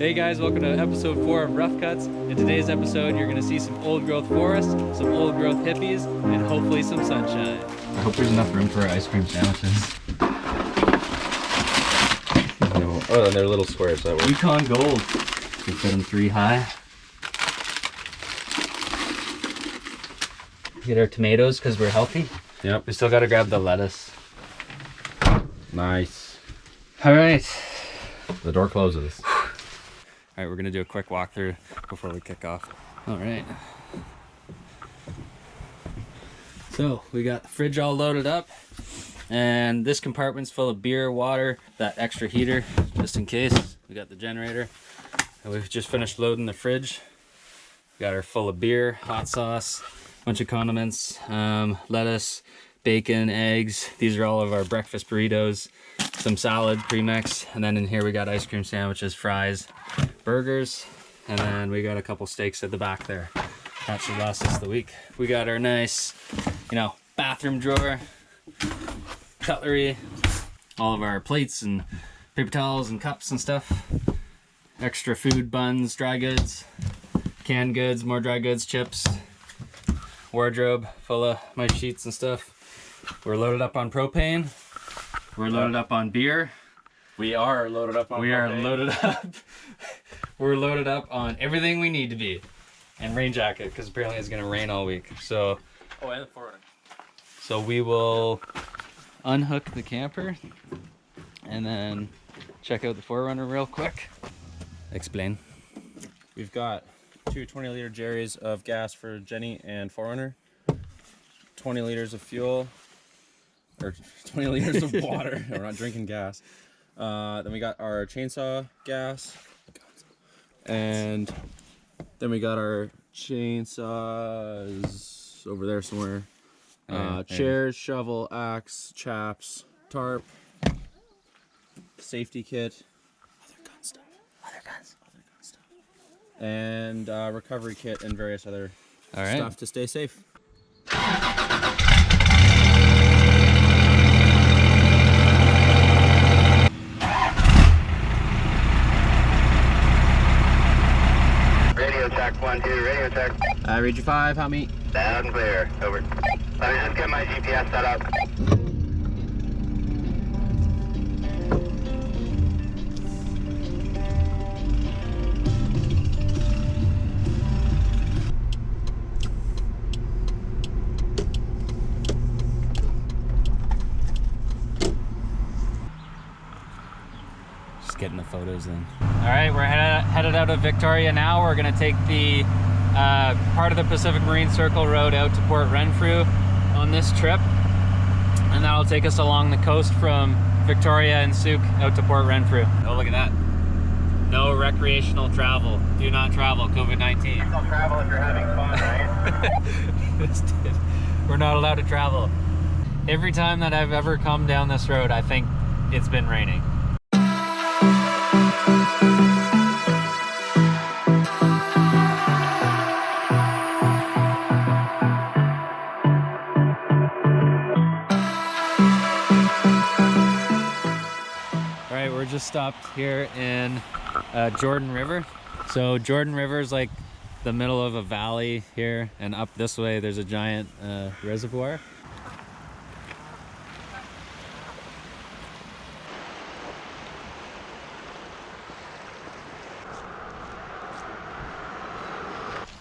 Hey guys, welcome to episode 4 of Rough Cuts. In today's episode, you're going to see some old growth forests, some old growth hippies, and hopefully some sunshine. I hope there's enough room for our ice cream sandwiches. No. Oh, and they're little squares, that works. Yukon Gold. We fit them 3 high. Get our tomatoes because we're healthy. Yep. We still got to grab the lettuce. Nice. All right. The door closes. All right, we're gonna do a quick walkthrough before we kick off. All right. So we got the fridge all loaded up, and this compartment's full of beer, water, that extra heater, just in case. We got the generator, and we've just finished loading the fridge. We got our full of beer, hot sauce, bunch of condiments, lettuce, bacon, eggs. These are all of our breakfast burritos, some salad pre-mix, and then in here we got ice cream sandwiches, fries, burgers, and then we got a couple steaks at the back there. That should last us the week. We got our nice, bathroom drawer, cutlery, all of our plates and paper towels and cups and stuff, extra food, buns, dry goods, canned goods, more dry goods, chips, wardrobe full of my sheets and stuff. We're loaded up on propane. We're loaded up on beer. We are loaded up on loaded up. We're loaded up on everything we need to be. And rain jacket, because apparently it's gonna rain all week. So and the forerunner. So we will unhook the camper and then check out the Forerunner real quick. Explain. We've got 2 20-liter Jerry's of gas for Jenny and Forerunner, 20 liters of fuel, or 20 liters of water. We're not drinking gas. Then we got our chainsaw gas, and then we got our chainsaws over there somewhere. Chairs, shovel, axe, chaps, tarp, safety kit, other gun stuff, and recovery kit and various other stuff to stay safe. Radio check 1, 2, radio check. Region 5, how me? Loud and clear, over. Let me just get my GPS set up. Just getting the photos in. All right, we're headed out of Victoria now. We're gonna take the part of the Pacific Marine Circle Road out to Port Renfrew on this trip, and that'll take us along the coast from Victoria and Souk out to Port Renfrew. Oh, look at that. No recreational travel. Do not travel, COVID-19. Don't travel if you're having fun, right? We're not allowed to travel. Every time that I've ever come down this road, I think it's been raining. Just stopped here in Jordan River. So Jordan River is like the middle of a valley here, and up this way there's a giant reservoir.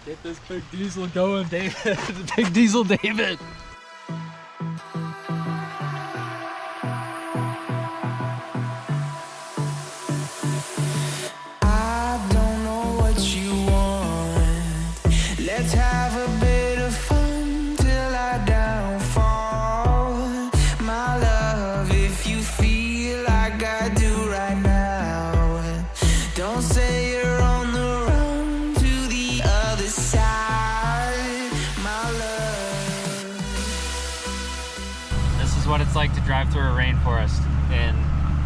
Get this big diesel going, David. Big diesel David. What it's like to drive through a rainforest in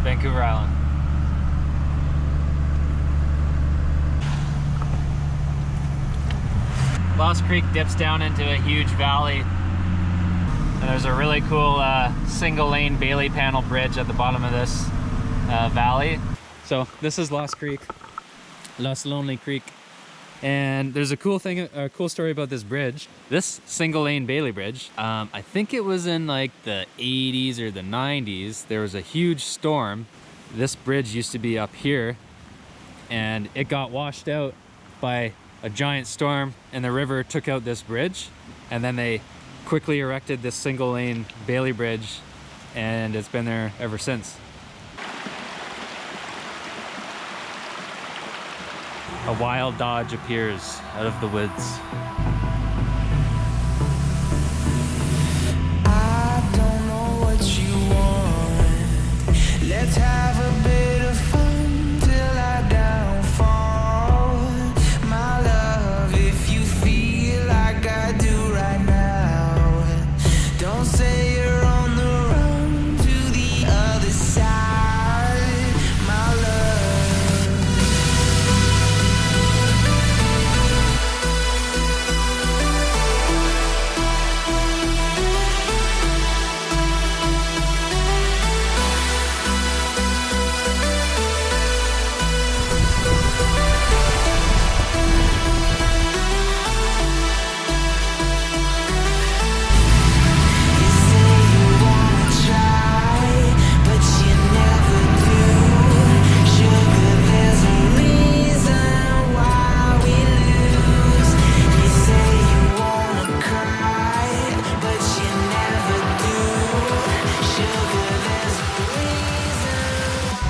Vancouver Island. Lost Creek dips down into a huge valley, and there's a really cool single lane Bailey panel bridge at the bottom of this valley. So this is Lost Creek. Lost Lonely Creek. And there's a cool story about this bridge. This single lane Bailey Bridge, I think it was in like the 80s or the 90s. There was a huge storm. This bridge used to be up here and it got washed out by a giant storm and the river took out this bridge. And then they quickly erected this single lane Bailey Bridge and it's been there ever since. A wild Dodge appears out of the woods. I don't know what you want. Let's have a bit of fun till I downfall. My love, if you feel like I do right now, don't say you're on the run to the other side. My love.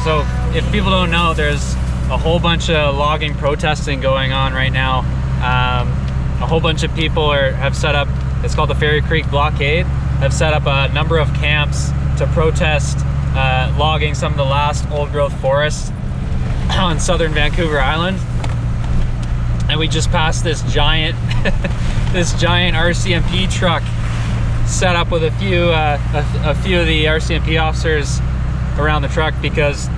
So if people don't know, there's a whole bunch of logging protesting going on right now. A whole bunch of people have set up, it's called the Fairy Creek Blockade, have set up a number of camps to protest logging some of the last old growth forests on southern Vancouver Island. And we just passed this giant this giant RCMP truck set up with a few of the RCMP officers around the truck because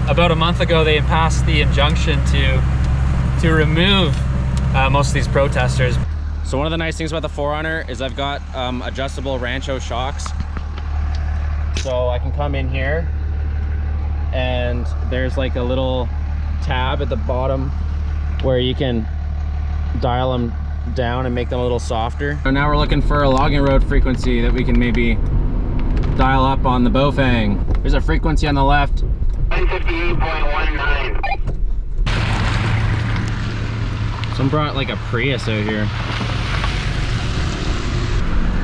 about a month ago they passed the injunction to remove most of these protesters. So one of the nice things about the 4Runner is I've got adjustable Rancho shocks. So I can come in here and there's like a little tab at the bottom where you can dial them down and make them a little softer. So now we're looking for a logging road frequency that we can maybe dial up on the Bofang. There's a frequency on the left. 158.19. Someone brought like a Prius out here.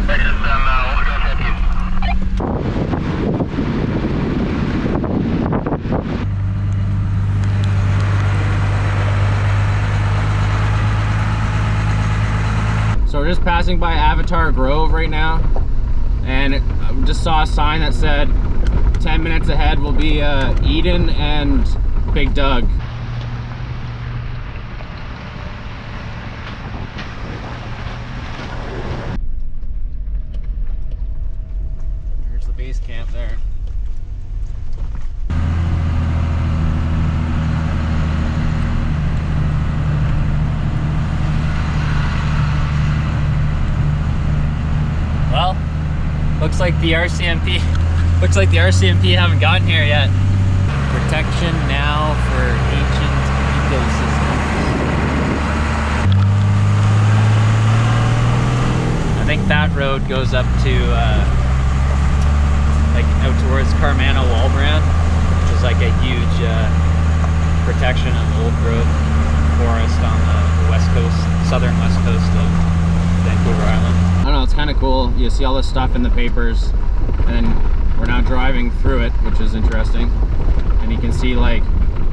This is old growth hippies. So we're just passing by Avatar Grove right now, and I just saw a sign that said 10 minutes ahead will be Eden and Big Doug. Here's the base camp there. Well, looks like the RCMP haven't gotten here yet. Protection now for ancient ecosystems. I think that road goes up to like out towards Carmana Walbrand, which is like a huge protection of old growth forest on the west coast, southern west coast of Vancouver Island. I don't know, it's kind of cool. You see all this stuff in the papers, and then we're now driving through it, which is interesting. And you can see like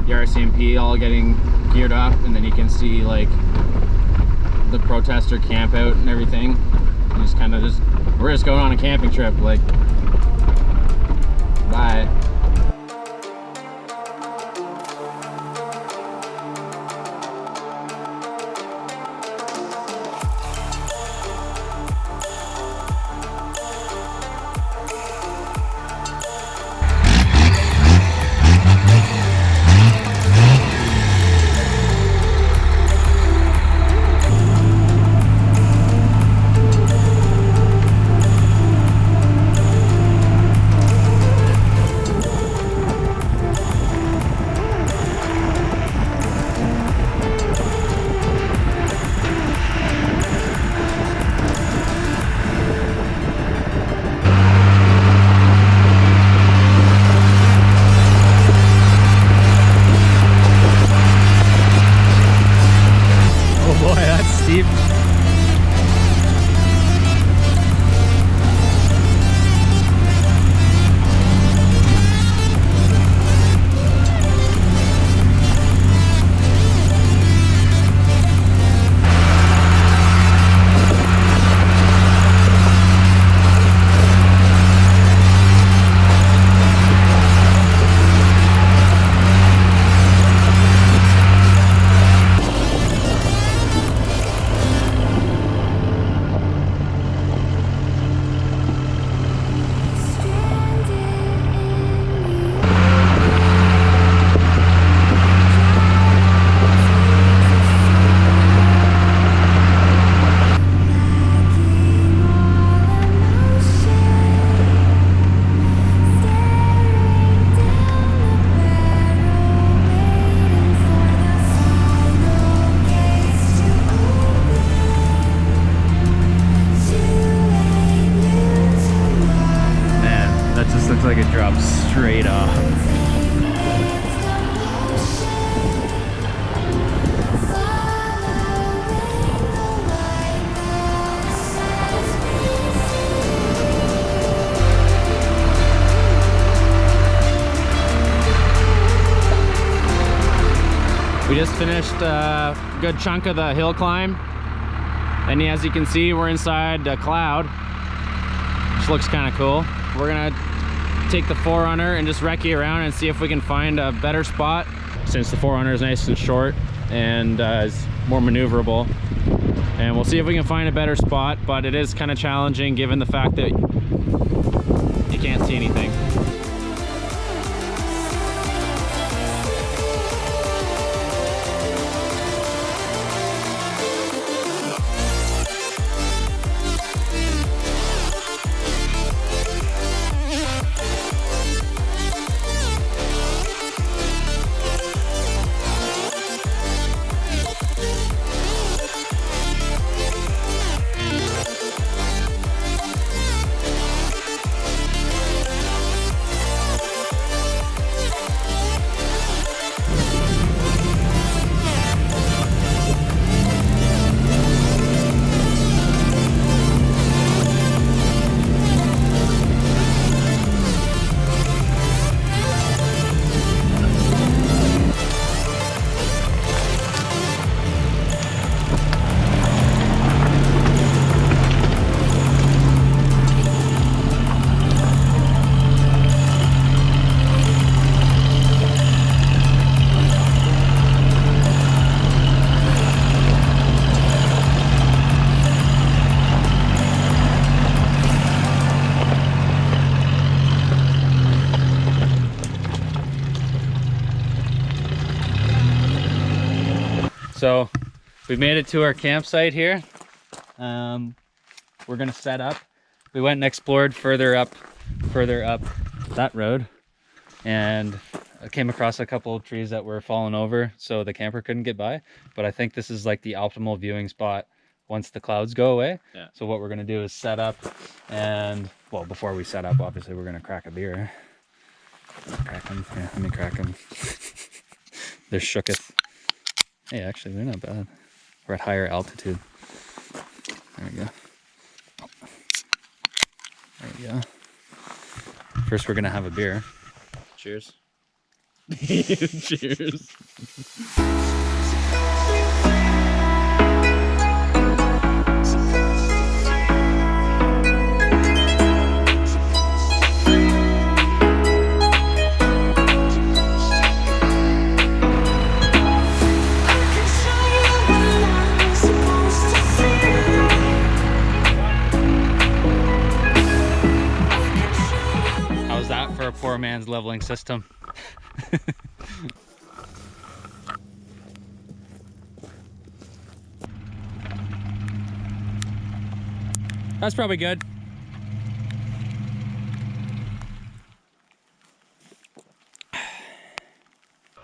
the RCMP all getting geared up, and then you can see like the protester camp out and everything. And just kind of we're just going on a camping trip, like, bye. straight up. We just finished a good chunk of the hill climb, and as you can see, we're inside a cloud, which looks kind of cool. We're gonna take the 4Runner and just recce around and see if we can find a better spot, since the 4Runner is nice and short and is more maneuverable. And we'll see if we can find a better spot, but it is kind of challenging given the fact that you can't see anything. So we've made it to our campsite here. We're gonna set up. We went and explored further up that road, and I came across a couple of trees that were falling over, so the camper couldn't get by. But I think this is like the optimal viewing spot once the clouds go away. Yeah. So what we're gonna do is set up, and well, before we set up, obviously we're gonna crack a beer. Crack them. Yeah, let me crack them. They're shooketh. Hey, actually, they're not bad. We're at higher altitude. There we go. There we go. First, we're gonna have a beer. Cheers. Cheers. For a poor man's leveling system. That's probably good.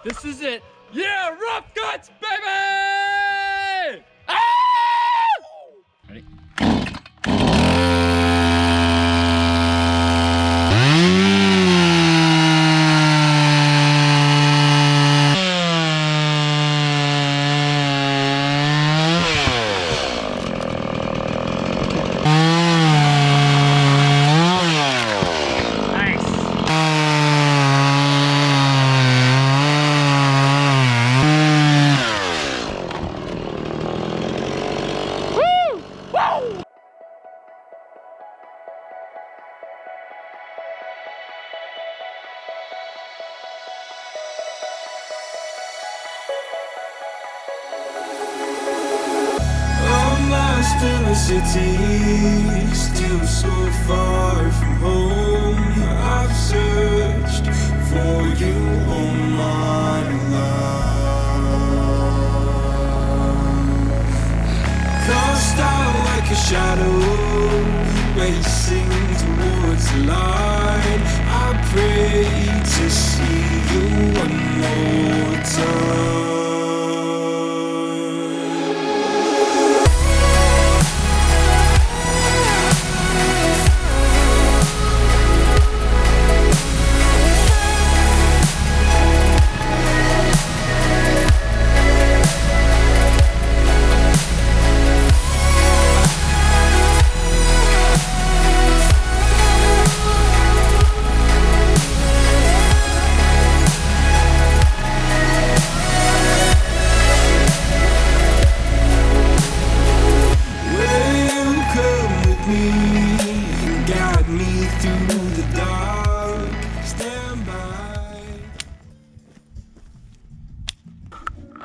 This is it. Yeah, rough guts, baby! Ah! Ready? In the city, still so far from home. I've searched for you all my life. Cast out like a shadow, racing towards the light. I pray to see you one more time.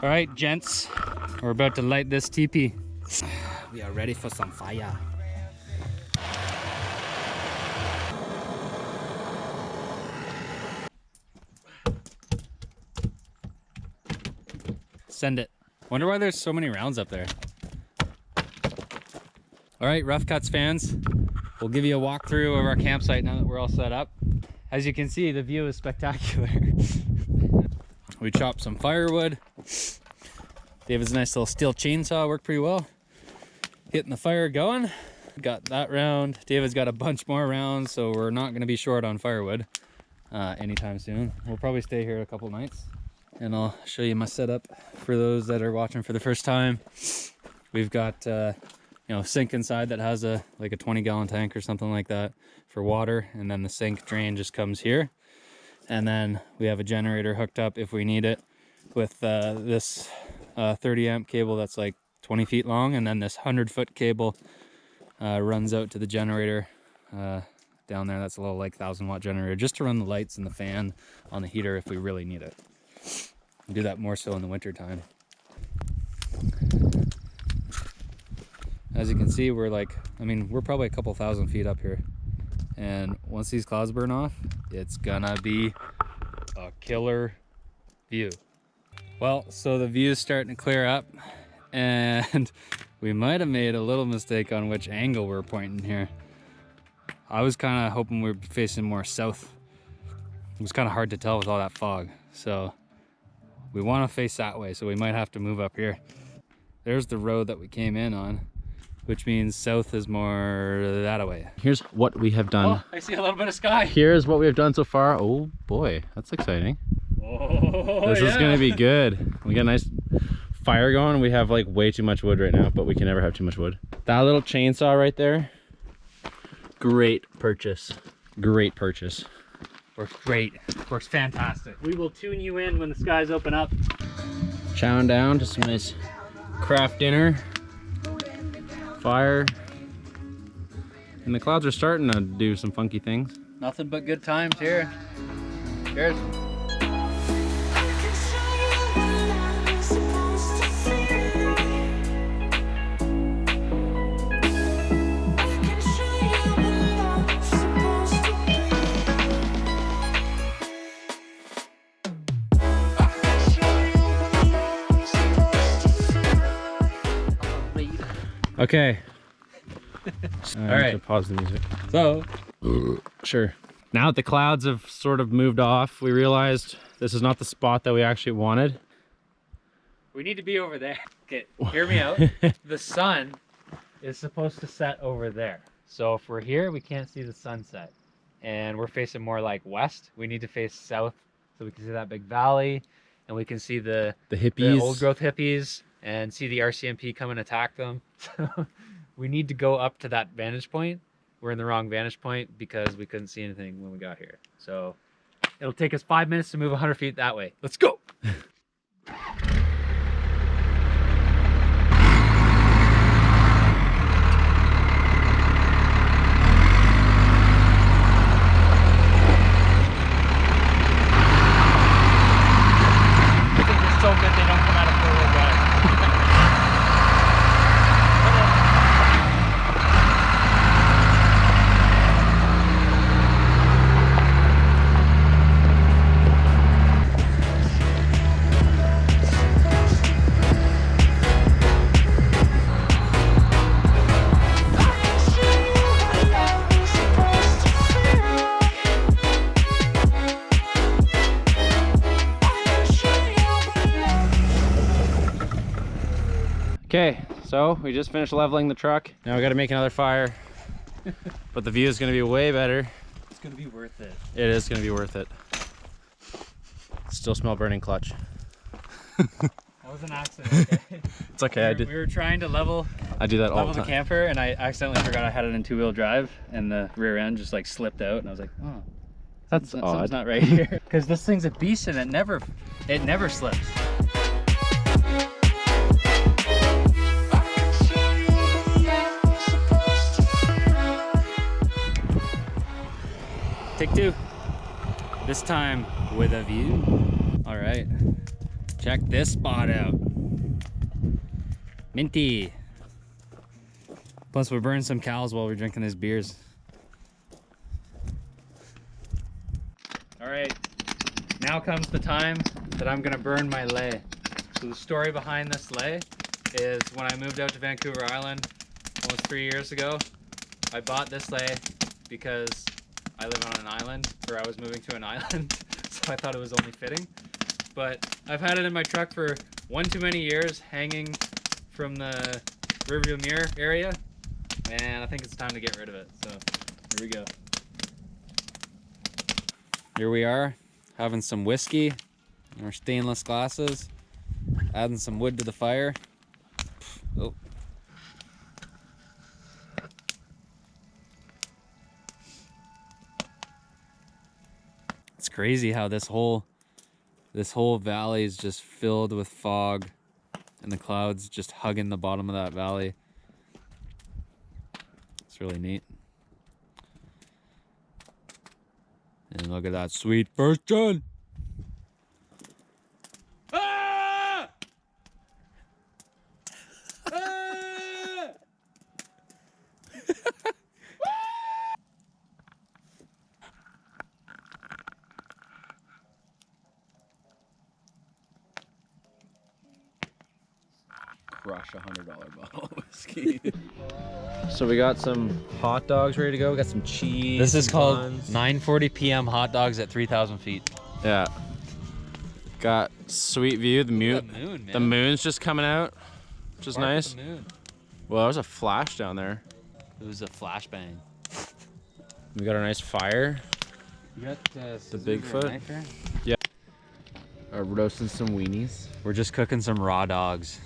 All right, gents, we're about to light this teepee. We are ready for some fire. Send it. Wonder why there's so many rounds up there. All right, Rough Cuts fans, we'll give you a walkthrough of our campsite now that we're all set up. As you can see, the view is spectacular. We chopped some firewood. David's nice little steel chainsaw worked pretty well. Getting the fire going. Got that round. David's got a bunch more rounds, so we're not gonna be short on firewood anytime soon. We'll probably stay here a couple nights. And I'll show you my setup for those that are watching for the first time. We've got sink inside that has like a 20-gallon tank or something like that for water, and then the sink drain just comes here. And then we have a generator hooked up if we need it with this 30 amp cable that's like 20 feet long, and then this 100-foot cable runs out to the generator down there. That's a little like 1,000-watt generator just to run the lights and the fan on the heater if we really need it. We'll do that more so in the winter time. As you can see, we're probably a couple thousand feet up here. And once these clouds burn off, it's gonna be a killer view. Well, so the view is starting to clear up, and we might have made a little mistake on which angle we're pointing here. I was kind of hoping we were facing more south. It was kind of hard to tell with all that fog. So we want to face that way, so we might have to move up here. There's the road that we came in on, which means south is more that way. Here's what we have done. Oh, I see a little bit of sky. Here's what we have done so far. Oh boy, that's exciting. Oh, This is gonna be good. We got a nice fire going. We have like way too much wood right now, but we can never have too much wood. That little chainsaw right there, great purchase. Great purchase. Works great. Works fantastic. We will tune you in when the skies open up. Chowing down to some nice craft dinner. Fire. And the clouds are starting to do some funky things. Nothing but good times here. Cheers. Okay. All right. Pause the music. So, Sure. Now that the clouds have sort of moved off, we realized this is not the spot that we actually wanted. we need to be over there. Okay, hear me out. The sun is supposed to set over there. So if we're here, we can't see the sunset. And we're facing more like west. We need to face south so we can see that big valley, and we can see the hippies. the old growth hippies, and see the RCMP come and attack them. So we need to go up to that vantage point. We're in the wrong vantage point because we couldn't see anything when we got here. So it'll take us 5 minutes to move 100 feet that way. Let's go. So good they don't come out of four-wheel drive. Okay, so we just finished leveling the truck. Now we got to make another fire, but the view is going to be way better. It's gonna be worth it. It is going to be worth it. Still smell burning clutch. That was an accident. Okay? It's okay. We were trying to level I do that all the the time. camper, and I accidentally forgot I had it in two-wheel drive, and the rear end just like slipped out, and I was like, oh, That's something's odd. not right here. Because this thing's a beast, and it never slips. Take two. This time with a view. All right. Check this spot out. Minty. Plus we're burning some cows while we're drinking these beers. All right, now comes the time that I'm gonna burn my lei. So the story behind this lei is when I moved out to Vancouver Island almost 3 years ago, I bought this lei because I live on an island, or I was moving to an island, so I thought it was only fitting. But I've had it in my truck for one too many years, hanging from the rearview mirror area, and I think it's time to get rid of it. So here we go. Here we are, having some whiskey in our stainless glasses, adding some wood to the fire. Oh. It's crazy how this whole valley is just filled with fog and the clouds just hugging the bottom of that valley. It's really neat. And look at that sweet first gen. Ah! Ah! Crush $100 bottle of whiskey. So we got some hot dogs ready to go. We got some cheese. This is called buns. 9:40 p.m. hot dogs at 3,000 feet. Yeah. Got sweet view. The moon. moon, man. The moon's just coming out, which is nice. The moon. Well, there's a flash down there. It was a flashbang. We got a nice fire. You got The Bigfoot. Yeah. Roasting some weenies. We're just cooking some raw dogs.